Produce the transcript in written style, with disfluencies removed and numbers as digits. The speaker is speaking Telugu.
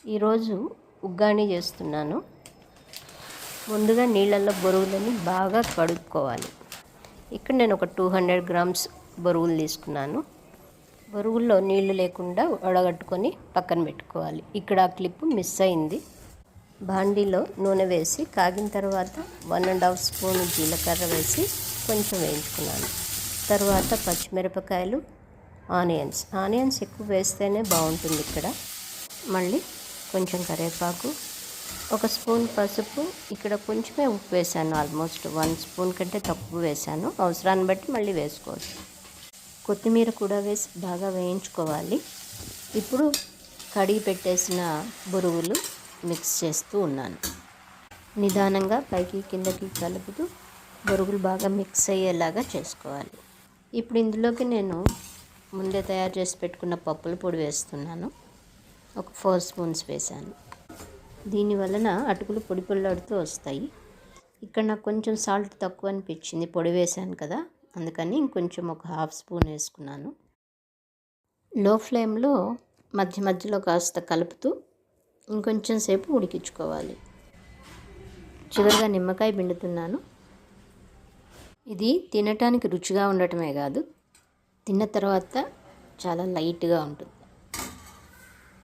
ఈరోజు ఉగ్గాని చేస్తున్నాను. ముందుగా నీళ్ళల్లో బొరుగులని బాగా కడుక్కోవాలి. ఇక్కడ నేను ఒక 200 గ్రామ్స్ బొరుగులు తీసుకున్నాను. బొరుగుల్లో నీళ్లు లేకుండా వడగట్టుకొని పక్కన పెట్టుకోవాలి. ఇక్కడ ఆ క్లిప్ మిస్ అయింది. బాండీలో నూనె వేసి కాగిన తర్వాత 1½ స్పూన్ జీలకర్ర వేసి కొంచెం వేయించుకున్నాను. తర్వాత పచ్చిమిరపకాయలు, ఆనియన్స్ ఎక్కువ వేస్తేనే బాగుంటుంది. ఇక్కడ మళ్ళీ కొంచెం కరివేపాకు, 1 స్పూన్ పసుపు, ఇక్కడ కొంచెమే ఉప్పు వేసాను. ఆల్మోస్ట్ 1 స్పూన్ కంటే తక్కువ వేసాను. అవసరాన్ని బట్టి మళ్ళీ వేసుకోవచ్చు. కొత్తిమీర కూడా వేసి బాగా వేయించుకోవాలి. ఇప్పుడు కడిగి పెట్టేసిన బొరుగులు మిక్స్ చేస్తూ ఉన్నాను. నిదానంగా పైకి కిందకి కలుపుతూ బొరుగులు బాగా మిక్స్ అయ్యేలాగా చేసుకోవాలి. ఇప్పుడు ఇందులోకి నేను ముందే తయారు చేసి పెట్టుకున్న పప్పుల పొడి వేస్తున్నాను. ఒక 4 స్పూన్స్ వేసాను. దీనివలన అటుకులు పొడి పొడిలాడుతూ వస్తాయి. ఇక్కడ నాకు కొంచెం సాల్ట్ తక్కువ అనిపించింది, పొడి వేసాను కదా, అందుకని ఇంకొంచెం ఒక 1/2 స్పూన్ వేసుకున్నాను. లో ఫ్లేమ్లో మధ్య మధ్యలో కాస్త కలుపుతూ ఇంకొంచెం సేపు ఉడికించుకోవాలి. చివరిగా నిమ్మకాయ పిండుతున్నాను. ఇది తినటానికి రుచిగా ఉండటమే కాదు, తిన్న తర్వాత చాలా లైట్గా ఉంటుంది.